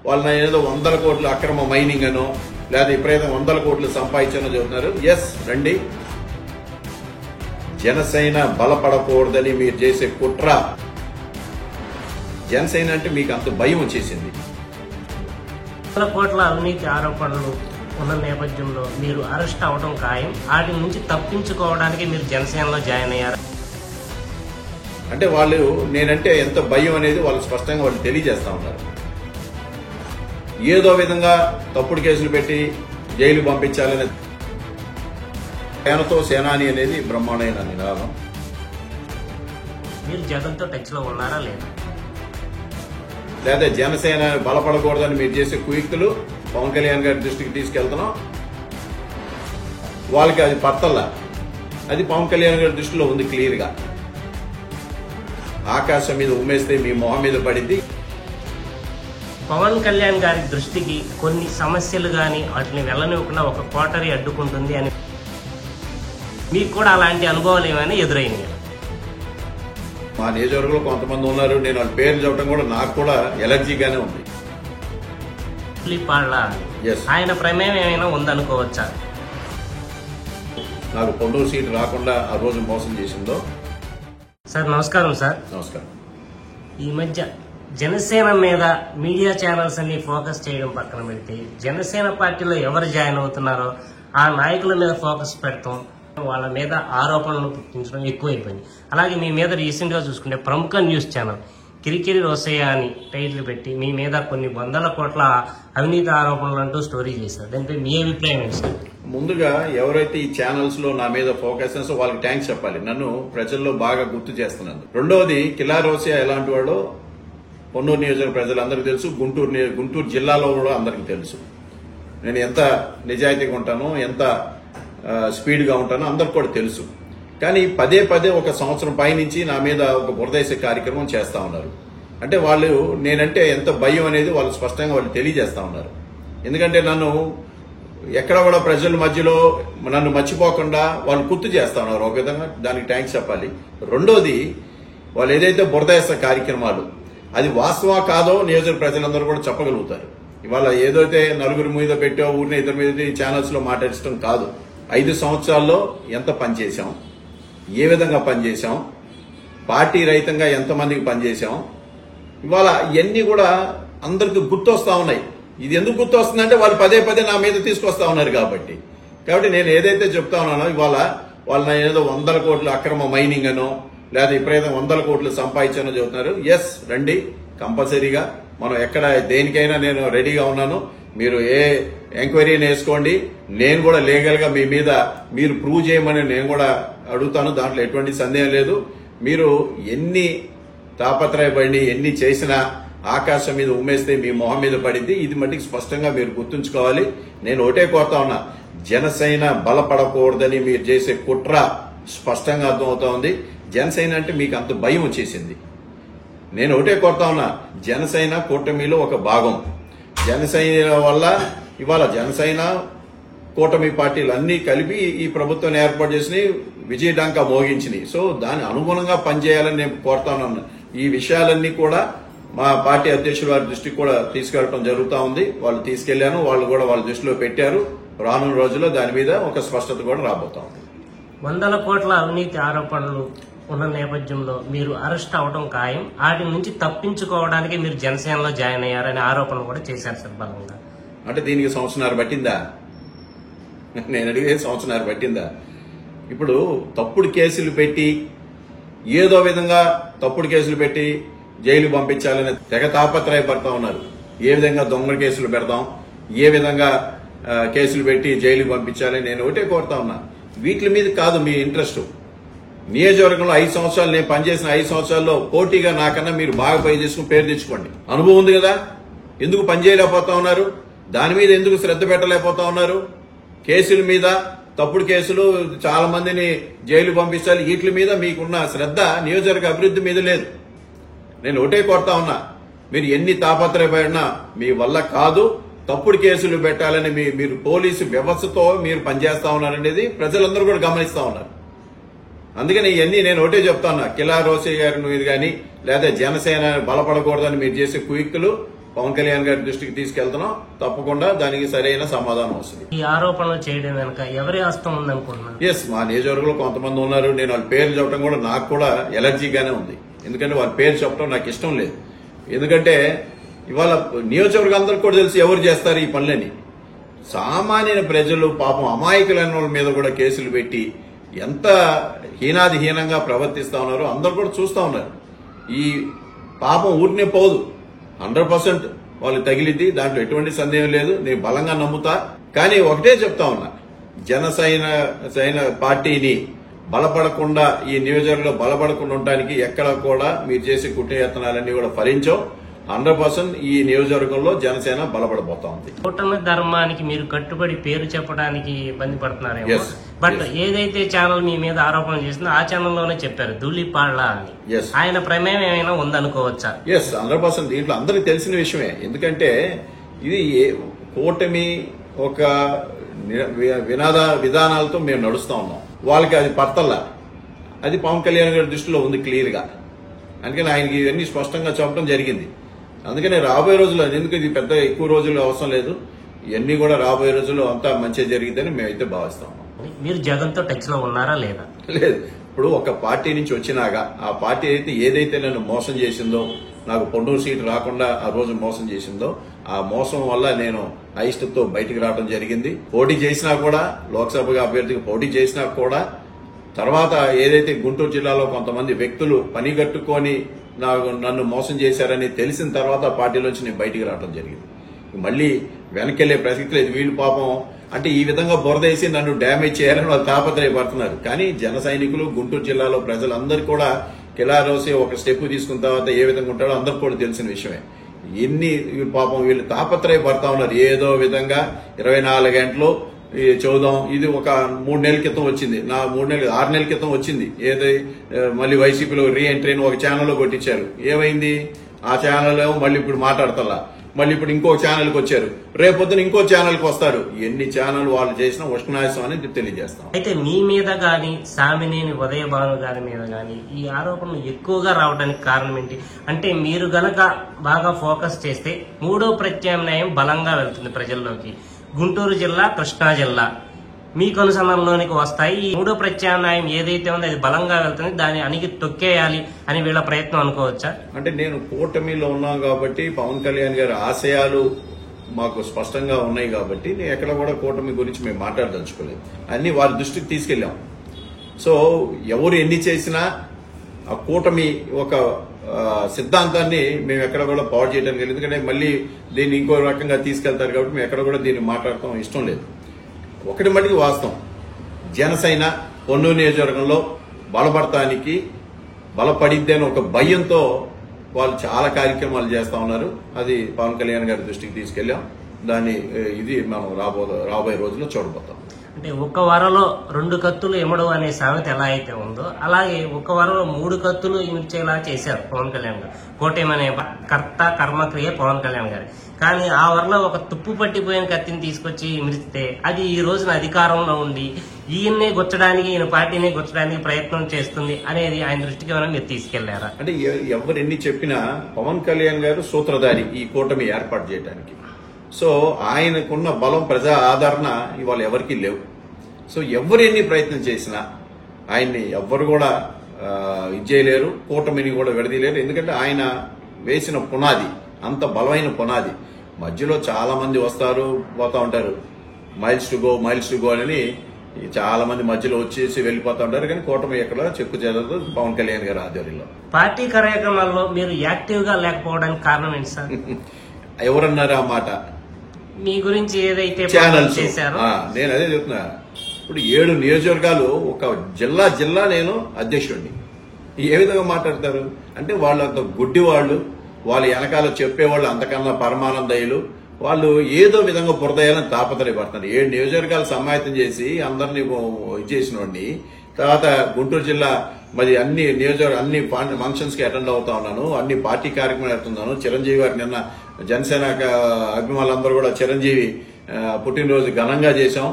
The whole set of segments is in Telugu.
వాళ్ళని ఏదో 100 కోట్లు అక్రమ మైనింగ్ అనో లేదా విపరీతం 100 కోట్లు సంపాదించనో చెబుతున్నారు. ఎస్, రండి. జనసేన బలపడకూడదని మీరు చేసే కుట్ర. జనసేన అంటే మీకు అంత భయం వచ్చేసింది. 100 కోట్ల అవినీతి ఆరోపణలు ఉన్న నేపథ్యంలో మీరు అరెస్ట్ అవడం ఖాయం. వాటి నుంచి తప్పించుకోవడానికి మీరు జనసేనలో జాయిన్ అయ్యారు. అంటే వాళ్ళు నేనంటే ఎంత భయం అనేది వాళ్ళు స్పష్టంగా వాళ్ళు తెలియజేస్తా ఉన్నారు. ఏదో విధంగా తప్పుడు కేసులు పెట్టి జైలు పంపించాలని సేనతో సేనాని అనేది బ్రహ్మాండమైన నినాదం. మీరు జగన్తో టచ్ లో ఉన్నారా లేదా? లేదా జనసేన బలపడకూడదని మీరు చేసే కుయుక్తులు పవన్ కళ్యాణ్ గారి దృష్టికి తీసుకెళ్తున్నాం. వాళ్ళకి అది పత్తల్లా, అది పవన్ కళ్యాణ్ గారి దృష్టిలో ఉంది క్లియర్ గా. ఆకాశం మీద ఉమ్మేస్తే మీ మొహం మీద పడింది. పవన్ కళ్యాణ్ గారి దృష్టికి కొన్ని సమస్యలు గాని వాటిని వెళ్ళనివ్వకుండా ఒక కోటరీ అడ్డుకుంటుంది అని మీకు కూడా అలాంటి అనుభవాలు ఏమైనా ఎదురైనాయి? మా నియోజకవర్గంలో కొంతమంది ఉన్నారు. నేను వాళ్ళ పేర్లు చెప్పడం కూడా నాకు కూడా ఎలర్జీగానే ఉంది. ఆయన ప్రమేయం ఏమైనా ఉందనుకోవచ్చా? నాకు పొన్నూరు సీటు రాకుండా ఆ రోజు మోసం చేసిందో. సార్ నమస్కారం. సార్ నమస్కారం. ఈ మధ్య జనసేన మీద మీడియా ఛానల్స్ అన్ని ఫోకస్ చేయడం పక్కన పెడితే జనసేన పార్టీలో ఎవరు జాయిన్ అవుతున్నారో ఆ నాయకుల మీద ఫోకస్ పెడతాం, వాళ్ళ మీద ఆరోపణలు పుట్టించడం ఎక్కువైపోయింది. అలాగే మీ మీద రీసెంట్ గా చూసుకుంటే ప్రముఖ న్యూస్ ఛానల్ కిరికిరి రోసయ్య అని టైటిల్ పెట్టి మీ మీద కొన్ని 100 కోట్ల అవినీతి ఆరోపణలు అంటూ స్టోరీ చేశారు. దానిపై మీ అభిప్రాయం ఏంటి సార్? ముందుగా ఎవరైతే ఈ ఛానల్స్ లో నా మీద ఫోకస్ చేస్తారో వాళ్ళకి థ్యాంక్స్ చెప్పాలి. నన్ను ప్రజల్లో బాగా గుర్తు చేస్తున్నారు. రెండవది, కిల్లా రోసయ్య ఎలాంటి వాడో పొన్నూరు నియోజకవర్గ ప్రజలందరికీ తెలుసు. గుంటూరు జిల్లాలో కూడా అందరికీ తెలుసు. నేను ఎంత నిజాయితీగా ఉంటానో, ఎంత స్పీడ్ గా ఉంటానో అందరికి కూడా తెలుసు. కానీ పదే ఒక సంవత్సరం పైనుంచి నా మీద ఒక బురదేశ కార్యక్రమం చేస్తా ఉన్నారు. అంటే వాళ్ళు నేనంటే ఎంత భయం అనేది వాళ్ళు స్పష్టంగా వాళ్ళు తెలియజేస్తా ఉన్నారు. ఎందుకంటే నన్ను ఎక్కడ కూడా ప్రజల మధ్యలో నన్ను మర్చిపోకుండా వాళ్ళు గుర్తు చేస్తా ఉన్నారు. ఒక విధంగా దానికి థ్యాంక్స్ చెప్పాలి. రెండోది, వాళ్ళు ఏదైతే బురదేశ కార్యక్రమాలు అది వాస్తవా కాదో నియోజక ప్రజలందరూ కూడా చెప్పగలుగుతారు. ఇవాళ ఏదైతే నలుగురి మీద పెట్టో ఊరిని ఇద్దరి మీద ఛానల్స్ లో మాట్లాడటం కాదు. 5 సంవత్సరాల్లో ఎంత పనిచేశాం, ఏ విధంగా పనిచేశాం, పార్టీ రహితంగా ఎంతమందికి పనిచేశాం, ఇవాళ ఇవన్నీ కూడా అందరికి గుర్తొస్తా ఉన్నాయి. ఇది ఎందుకు గుర్తొస్తుందంటే వాళ్ళు పదే నా మీద తీసుకొస్తా ఉన్నారు కాబట్టి నేను ఏదైతే చెప్తా ఉన్నానో ఇవాళ వాళ్ళని ఏదో 100 కోట్లు అక్రమ మైనింగ్ అనో లేదా విపరీతం 100 కోట్లు సంపాదించనో చెబుతున్నారు. ఎస్, రండి. కంపల్సరీగా మనం ఎక్కడ దేనికైనా నేను రెడీగా ఉన్నాను. మీరు ఏ ఎంక్వైరీని వేసుకోండి. నేను కూడా లీగల్ గా మీ మీద మీరు ప్రూవ్ చేయమని నేను కూడా అడుగుతాను. దాంట్లో ఎటువంటి సందేహం లేదు. మీరు ఎన్ని తాపత్రయపడి ఎన్ని చేసినా ఆకాశం మీద ఉమ్మేస్తే మీ మొహం మీద పడింది. ఇది మట్టికి స్పష్టంగా మీరు గుర్తుంచుకోవాలి. నేను ఒకటే కోరుతా ఉన్నా, జనసేన బలపడకూడదని మీరు చేసే కుట్ర స్పష్టంగా అర్థమవుతా ఉంది. జనసేన అంటే మీకు అంత భయం వచ్చేసింది. నేను ఒకటే కోరుతా ఉన్నా, జనసేన కూటమిలో ఒక భాగం. జనసేన వల్ల ఇవాళ జనసేన కూటమి పార్టీలు అన్ని కలిపి ఈ ప్రభుత్వాన్ని ఏర్పాటు చేసి విజయడాంకా మోగించినాయి. సో దాని అనుగుణంగా పనిచేయాలని నేను కోరుతా ఉన్నాను. ఈ విషయాలన్నీ కూడా మా పార్టీ అధ్యక్షుల వారి దృష్టికి కూడా తీసుకెళ్లడం జరుగుతూ ఉంది. వాళ్ళు తీసుకెళ్లాను, వాళ్ళు కూడా వాళ్ళ దృష్టిలో పెట్టారు. రానున్న రోజుల్లో దాని మీద ఒక స్పష్టత కూడా రాబోతా ఉంది. 100 కోట్ల అవినీతి ఆరోపణలు ఉన్న నేపథ్యంలో మీరు అరెస్ట్ అవడం ఖాయం. వాటి నుంచి తప్పించుకోవడానికి మీరు జనసేనలో జాయిన్ అయ్యారనే ఆరోపణలు కూడా చేశారు సార్ బలంగా. అంటే దీనికి సంవత్సరాలు పట్టిందా? నేను అడిగే సంవత్సరాలు పట్టిందా? ఇప్పుడు తప్పుడు కేసులు పెట్టి ఏదో విధంగా తప్పుడు కేసులు పెట్టి జైలు పంపించాలని తెగ తాపత్రయపడతా ఉన్నారు. ఏ విధంగా దొంగ కేసులు పెడతాం, ఏ విధంగా కేసులు పెట్టి జైలు పంపించాలని నేను ఒకటే కోరుతా ఉన్నా. వీటి మీద కాదు మీ ఇంట్రెస్ట్. నియోజకవర్గంలో 5 సంవత్సరాలు నేను పనిచేసిన 5 సంవత్సరాల్లో పోటీగా నాకన్నా మీరు బాగా పని చేసుకుని పేరు తెచ్చుకోండి. అనుభవం ఉంది కదా. ఎందుకు పనిచేయలేకపోతా ఉన్నారు? దాని మీద ఎందుకు శ్రద్ధ పెట్టలేకపోతా ఉన్నారు? కేసుల మీద తప్పుడు కేసులు చాలా మందిని జైలు పంపించాలి. వీటి మీద మీకున్న శ్రద్ధ నియోజకవర్గ అభివృద్ధి మీద లేదు. నేను ఒకటే కోరుతా ఉన్నా, మీరు ఎన్ని తాపత్రయపడినా మీ వల్ల కాదు. తప్పుడు కేసులు పెట్టాలని మీరు పోలీసు వ్యవస్థతో మీరు పనిచేస్తా ఉన్నారనేది ప్రజలందరూ కూడా గమనిస్తా ఉన్నారు. అందుకని ఇవన్నీ నేను ఒకటే చెప్తా ఉన్నా, కిల్లా రోసయ్య గారి మీద కానీ లేదా జనసేన బలపడకూడదని మీరు చేసే కుయుక్తులు పవన్ కళ్యాణ్ గారి దృష్టికి తీసుకెళ్తున్నాం. తప్పకుండా దానికి సరైన సమాధానం వస్తుంది. ఈ ఆరోపణలు చేయడం వెనక ఎవరి హస్తం ఉందనుకుంటున్నారు? ఎస్, మా నియోజకవర్గంలో కొంతమంది ఉన్నారు. నేను వాళ్ళ పేర్లు చెప్పడం కూడా నాకు కూడా ఎలర్జీగానే ఉంది. ఎందుకంటే వాళ్ళ పేరు చెప్పడం నాకు ఇష్టం లేదు. ఎందుకంటే ఇవాళ నియోజకవర్గం అందరికీ కూడా తెలిసి ఎవరు చేస్తారు ఈ పనులని. సామాన్య ప్రజలు పాపం అమాయకులైన వాళ్ళ మీద కూడా కేసులు పెట్టి ఎంత హీనాదిహీనంగా ప్రవర్తిస్తా ఉన్నారో అందరు కూడా చూస్తా ఉన్నారు. ఈ పాపం ఊరినే పోదు, 100% వాళ్ళు తగిలిద్ది. దాంట్లో ఎటువంటి సందేహం లేదు. నేను బలంగా నమ్ముతా. కానీ ఒకటే చెప్తా ఉన్నా, జనసేన పార్టీని బలపడకుండా, ఈ నియోజకవర్గంలో బలపడకుండా ఉండడానికి ఎక్కడ కూడా మీరు చేసే కుట్రయత్నాలన్నీ కూడా ఫలించవు. 100% ఈ నియోజకవర్గంలో జనసేన బలపడబోతా ఉంది. కూటమి ధర్మానికి మీరు కట్టుబడి పేరు చెప్పడానికి ఇబ్బంది పడుతున్నారేమో. Yes. బట్ ఏదైతే ఛానల్ మీ మీద ఆరోపణ చేసిందో ఆ ఛానల్లోనే చెప్పారు ధూళిపాళ్ల అని. Yes. ఆయన ప్రమేయం ఏమైనా ఉందనుకోవచ్చా? ఎస్, 100% దీంట్లో అందరికి తెలిసిన విషయమే. ఎందుకంటే ఇది కూటమి ఒక విధానాలతో మేము నడుస్తా ఉన్నాం. వాళ్ళకి అది పడతల్లా. అది పవన్ కళ్యాణ్ గారి దృష్టిలో ఉంది క్లియర్ గా. అందుకని ఆయనకి ఇవన్నీ స్పష్టంగా చెప్పడం జరిగింది. అందుకని రాబోయే రోజుల్లో, ఎందుకు ఇది పెద్ద ఎక్కువ రోజులు అవసరం లేదు, ఇవన్నీ కూడా రాబోయే రోజుల్లో అంతా మంచిగా జరిగిద్దని మేమైతే భావిస్తాం. మీరు జగన్ తో టచ్ లో ఉన్నారా లేదా? లేదు. ఇప్పుడు ఒక పార్టీ నుంచి వచ్చినాక ఆ పార్టీ అయితే ఏదైతే నన్ను మోసం చేసిందో, నాకు పొన్నూరు సీటు రాకుండా ఆ రోజు మోసం చేసిందో, ఆ మోసం వల్ల నేను అయిష్టంతో బయటికి రావడం జరిగింది. పోటీ చేసినా కూడా, లోక్సభ అభ్యర్థికి పోటీ చేసినా కూడా, తర్వాత ఏదైతే గుంటూరు జిల్లాలో కొంతమంది వ్యక్తులు పనిగట్టుకొని నన్ను మోసం చేశారని తెలిసిన తర్వాత ఆ పార్టీలోంచి నేను బయటికి రావడం జరిగింది. మళ్ళీ వెనకెళ్లే ప్రసక్తి లేదు. వీళ్ళు పాపం అంటే ఈ విధంగా బురదేసి నన్ను డ్యామేజ్ చేయాలని వాళ్ళు తాపత్రయపడుతున్నారు. కానీ జన సైనికులు, గుంటూరు జిల్లాలో ప్రజలందరూ కూడా కిలారోసి ఒక స్టెప్ తీసుకున్న తర్వాత ఏ విధంగా ఉంటాడో అందరూ కూడా తెలిసిన విషయమే. పాపం వీళ్ళు తాపత్రయపడతా ఉన్నారు. ఏదో విధంగా 24 గంటలు చూద్దాం. ఇది ఒక 3 నెలల క్రితం వచ్చింది, 6 నెలల క్రితం వచ్చింది. ఏదో మళ్ళీ వైసీపీలో రీ ఎంట్రీ ఒక ఛానల్లో కొట్టించారు. ఏమైంది? ఆ ఛానల్ మళ్ళీ ఇప్పుడు మాట్లాడతల్లా. మళ్ళీ ఇప్పుడు ఇంకో ఛానల్కి వచ్చారు. రేపొద్దున ఇంకో ఛానల్కి వస్తారు. ఎన్ని ఛానల్ వాళ్ళు చేసినా ఉష్ణాయసం అని తెలియజేస్తాం. అయితే మీ మీద గాని, సామినేని ఉదయభాను గారి మీద గాని ఈ ఆరోపణలు ఎక్కువగా రావడానికి కారణం ఏంటి? అంటే మీరు గనక బాగా ఫోకస్ చేస్తే మూడో ప్రత్యామ్నాయం బలంగా వెళ్తుంది ప్రజల్లోకి. గుంటూరు జిల్లా, కృష్ణా జిల్లా మీకు అనుసంధానంలోనికి వస్తాయి. ఈ మూడో ప్రత్యామ్నాయం ఏదైతే ఉందో అది బలంగా వెళ్తుంది, దాన్ని అణిగి తొక్కేయాలి అని వీళ్ళ ప్రయత్నం అనుకోవచ్చా? అంటే నేను కూటమిలో ఉన్నాం కాబట్టి, పవన్ కళ్యాణ్ గారి ఆశయాలు మాకు స్పష్టంగా ఉన్నాయి కాబట్టి నేను ఎక్కడ కూడా కూటమి గురించి మేము మాట్లాడదలుచుకోలేదు. అన్ని వారి దృష్టికి తీసుకెళ్లాం. సో ఎవరు ఎన్ని చేసినా ఆ కూటమి ఒక సిద్ధాంతాన్ని మేము ఎక్కడ కూడా పాడు చేయడానికి లేదు. ఎందుకంటే మళ్ళీ దీన్ని ఇంకో రకంగా తీసుకెళ్తారు కాబట్టి మేము ఎక్కడ కూడా దీన్ని మాట్లాడటం ఇష్టం లేదు. ఒకటి మటుకు వాస్తవం, జనసేన పొన్నూరు నియోజకవర్గంలో బలపడటానికి బలపడిద్ది అని ఒక భయంతో వాళ్ళు చాలా కార్యక్రమాలు చేస్తా ఉన్నారు. అది పవన్ కళ్యాణ్ గారి దృష్టికి తీసుకెళ్లాం. దాన్ని మనం రాబోయే రోజుల్లో చూడబోతాం. అంటే ఒక వరలో 2 కత్తులు ఇమ్మడు అనే సామెత ఎలా అయితే ఉందో, అలాగే ఒక వరలో 3 కత్తులు ఇమిడ్చేలా చేశారు పవన్ కళ్యాణ్ గారు. కోటేమనే కర్త కర్మక్రియ పవన్ కళ్యాణ్ గారు. కానీ ఆ వరలో ఒక తుప్పు పట్టిపోయిన కత్తిని తీసుకొచ్చి ఇమిడిస్తే అది ఈ రోజున అధికారంలో ఉండి ఈయన్నే గుచ్చడానికి, ఈయన పార్టీని గుచ్చడానికి ప్రయత్నం చేస్తుంది అనేది ఆయన దృష్టికి ఏమైనా మీరు తీసుకెళ్లారా? అంటే ఎవరు ఎన్ని చెప్పినా పవన్ కళ్యాణ్ గారు సూత్రధారి ఈ కూటమి ఏర్పాటు చేయడానికి. సో ఆయనకున్న బలం, ప్రజా ఆదరణ ఇవాళ ఎవరికీ లేవు. సో ఎవరు ఎన్ని ప్రయత్నం చేసినా ఆయన్ని ఎవ్వరు కూడా ఇది చేయలేరు, కూటమిని కూడా విడదీయలేరు. ఎందుకంటే ఆయన వేసిన పునాది అంత బలమైన పునాది. మధ్యలో చాలా మంది వస్తారు, పోతా ఉంటారు. మైల్స్ టు గో అని చాలా మంది మధ్యలో వచ్చేసి వెళ్ళిపోతా ఉంటారు. కానీ కూటమి ఎక్కడ చెక్కు చేరదు పవన్ కళ్యాణ్ గారి ఆధ్వర్యంలో. పార్టీ కార్యక్రమాల్లో మీరు యాక్టివ్ గా లేకపోవడానికి కారణం ఏంటి సార్? ఎవరన్నారు ఆ మాట? మీ గురించి ఏదైతే ఛానల్స్ చేశారో నేను అదే చెప్తున్నా. ఇప్పుడు 7 నియోజకవర్గాలు, ఒక జిల్లా నేను అధ్యక్షుడిని. ఏ విధంగా మాట్లాడతారు అంటే వాళ్ళు అంత గుడ్డి వాళ్ళు, వాళ్ళు వెనకాల చెప్పేవాళ్ళు అంతకన్నా పరమానందయ్యులు. వాళ్ళు ఏదో విధంగా బురదయ్యాలని తాపత్రయపడుతున్నారు. 7 నియోజకవర్గాలు సమాయత్తం చేసి అందరినీ ఇచ్చేసిన వాడిని. తర్వాత గుంటూరు జిల్లా మరి అన్ని ఫంక్షన్స్ కి అటెండ్ అవుతా ఉన్నాను, అన్ని పార్టీ కార్యక్రమాలు వెళ్తున్నాను. చిరంజీవి గారు నిన్న జనసేన అభిమానులందరూ కూడా చిరంజీవి పుట్టినరోజు ఘనంగా చేశాం.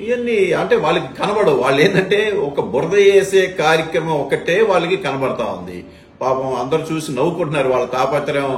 ఇవన్నీ అంటే వాళ్ళకి కనబడవు. వాళ్ళు ఏంటంటే ఒక బురద వేసే కార్యక్రమం ఒకటే వాళ్ళకి కనబడతా ఉంది. పాపం అందరూ చూసి నవ్వుకుంటున్నారు. వాళ్ళ తాపత్రయం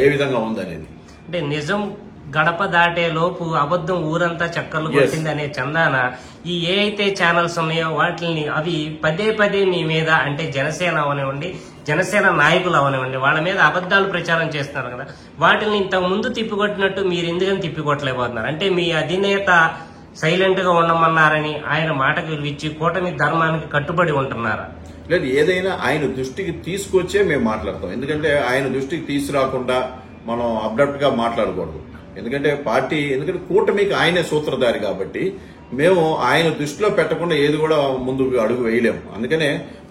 ఏ విధంగా ఉందనేది. అంటే నిజం గడప దాటే లోపు అబద్ధం ఊరంతా చక్కర్లు కొట్టింది అనే చందాన ఈ ఏ అయితే ఛానల్స్ ఉన్నాయో వాటిని అవి పదే పదే మీ మీద అంటే జనసేన అవనివ్వండి, జనసేన నాయకులు అవనివ్వండి, వాళ్ళ మీద అబద్ధాలు ప్రచారం చేస్తున్నారు కదా, వాటిని ఇంతకు ముందు తిప్పికొట్టినట్టు మీరు ఎందుకని తిప్పికొట్టలేకపోతున్నారు? అంటే మీ అధినేత సైలెంట్ గా ఉండమన్నారని ఆయన మాటకు విలువిచ్చి కూటమి ధర్మానికి కట్టుబడి ఉంటున్నారా? లేదు, ఏదైనా ఆయన దృష్టికి తీసుకొచ్చే మేము మాట్లాడతాం. ఎందుకంటే ఆయన దృష్టికి తీసుకురాకుండా మనం అబ్రప్ట్ గా మాట్లాడకూడదు. ఎందుకంటే ఎందుకంటే కూటమికి ఆయనే సూత్రధారి కాబట్టి మేము ఆయన దృష్టిలో పెట్టకుండా ఏది కూడా ముందు అడుగు వేయలేము. అందుకనే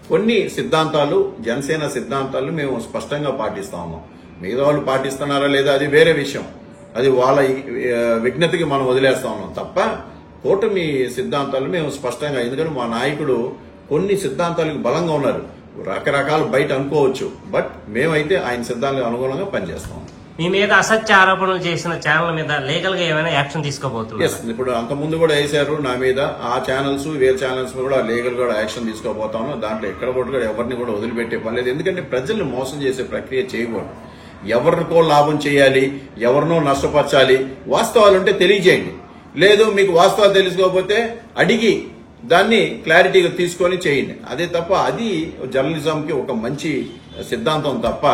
కొన్ని సిద్ధాంతాలు, జనసేన సిద్ధాంతాలు మేము స్పష్టంగా పాటిస్తా ఉన్నాం. మిగతా వాళ్ళు పాటిస్తున్నారా లేదా అది వేరే విషయం, అది వాళ్ళ విజ్ఞతకి మనం వదిలేస్తా ఉన్నాం తప్ప కూటమి సిద్ధాంతాలు మేము స్పష్టంగా, ఎందుకంటే మా నాయకుడు కొన్ని సిద్ధాంతాలకు బలంగా ఉన్నారు. రకరకాలు బయట అనుకోవచ్చు, బట్ మేమైతే ఆయన సిద్ధాంతాలకు అనుగుణంగా పనిచేస్తాం. మీ మీద అసత్య ఆరోపణలు చేసిన ఛానల్ మీద లీగల్ గా ఏమైనా యాక్షన్ తీసుకోబోతున్నారు? ఇప్పుడు అంత ముందు కూడా వేశారు నా మీద. ఆ ఛానల్స్ వేరే ఛానల్స్ కూడా లీగల్ కూడా యాక్షన్ తీసుకోబోతాను. దాంట్లో ఎక్కడ కూడా ఎవరిని కూడా వదిలిపెట్టే పని లేదు. ఎందుకంటే ప్రజల్ని మోసం చేసే ప్రక్రియ చేయకూడదు. ఎవరికో లాభం చేయాలి, ఎవరినో నష్టపరచాలి, వాస్తవాలుంటే తెలియజేయండి. లేదు మీకు వాస్తవాలు తెలుసుకోకపోతే అడిగి దాన్ని క్లారిటీగా తీసుకొని చేయండి. అదే తప్ప అది జర్నలిజంకి ఒక మంచి సిద్ధాంతం తప్ప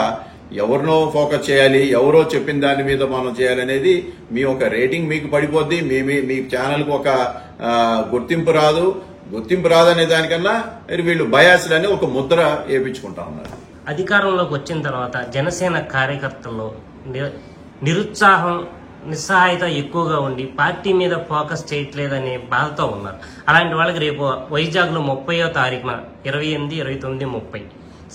ఎవరినో ఫోకస్ చేయాలి, ఎవరో చెప్పిన దాని మీద మనం చేయాలనేది మీ ఒక రేటింగ్ మీకు పడిపోద్ది. మీ ఛానల్కి ఒక గుర్తింపు రాదనే దానికన్నా వీళ్ళు బయాస్డ్ అని ఒక ముద్ర వేయించుకుంటా ఉన్నారు. అధికారంలోకి వచ్చిన తర్వాత జనసేన కార్యకర్తల్లో నిరుత్సాహం, నిస్సహాయత ఎక్కువగా ఉండి పార్టీ మీద ఫోకస్ చేయట్లేదనే బాధతో ఉన్నారు. అలాంటి వాళ్ళకి రేపు వైజాగ్ లో 30వ తారీఖున 28, 29, 30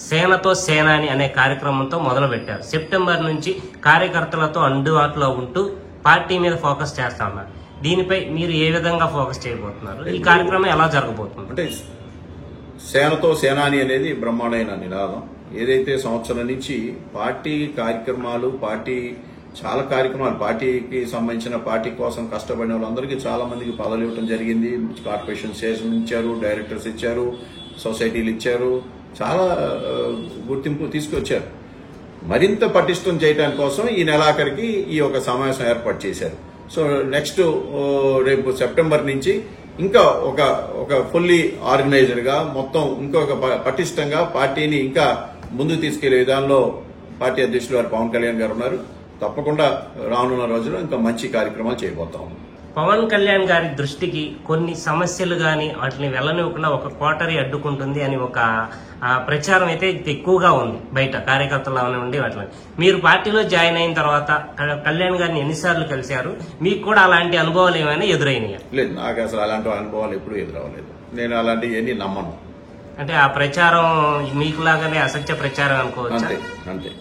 సేనతో సేనాని అనే కార్యక్రమంతో మొదలు పెట్టారు. సెప్టెంబర్ నుంచి కార్యకర్తలతో అందుబాటులో ఉంటూ పార్టీ మీద ఫోకస్ చేస్తా ఉన్నారు. దీనిపై మీరు ఏ విధంగా ఫోకస్ చేయబోతున్నారు? ఈ కార్యక్రమం ఎలా జరగబోతుంది? అంటే సేనతో సేనాని అనేది బ్రహ్మాండమైన నినాదం. ఏదైతే సంవత్సరం నుంచి పార్టీ కార్యక్రమాలు, చాలా కార్యక్రమాలు పార్టీకి సంబంధించిన, పార్టీ కోసం కష్టపడిన వాళ్ళందరికీ చాలా మందికి పదవులు ఇవ్వడం జరిగింది. కార్పొరేషన్ స్టేషన్ ఇచ్చారు, డైరెక్టర్స్ ఇచ్చారు, సొసైటీలు ఇచ్చారు, చాలా గుర్తింపు తీసుకొచ్చారు. మరింత పటిష్టం చేయడం కోసం ఈ నెలాఖరికి ఈ ఒక సమావేశం ఏర్పాటు చేశారు. సో నెక్స్ట్ రేపు సెప్టెంబర్ నుంచి ఇంకా ఒక ఫుల్లీ ఆర్గనైజర్ గా మొత్తం ఇంకొక పటిష్టంగా పార్టీని ఇంకా ముందుకు తీసుకెళ్లే విధానంలో పార్టీ అధ్యక్షులు గారు పవన్ కళ్యాణ్ గారు ఉన్నారు. తప్పకుండా రానున్న రోజుల్లో ఇంకా మంచి కార్యక్రమాలు చేయబోతాం. పవన్ కళ్యాణ్ గారి దృష్టికి కొన్ని సమస్యలు గాని వాటిని వెళ్ళనివ్వకుండా ఒక కోటరీ అడ్డుకుంటుంది అని ఒక ప్రచారం అయితే ఎక్కువగా ఉంది బయట, కార్యకర్తలు అవనివ్వండి వాటిని. మీరు పార్టీలో జాయిన్ అయిన తర్వాత కళ్యాణ్ గారిని ఎన్నిసార్లు కలిశారు? మీకు కూడా అలాంటి అనుభవాలు ఏమైనా ఎదురైనాయా? లేదు, నాకు అసలు అలాంటి అనుభవాలు ఎప్పుడూ ఎదురవ్వలేదు. నేను అలాంటివి ఏమీ నమ్మను. అంటే ఆ ప్రచారం మీకులాగానే అసత్య ప్రచారం అనుకోవచ్చు. అంతే.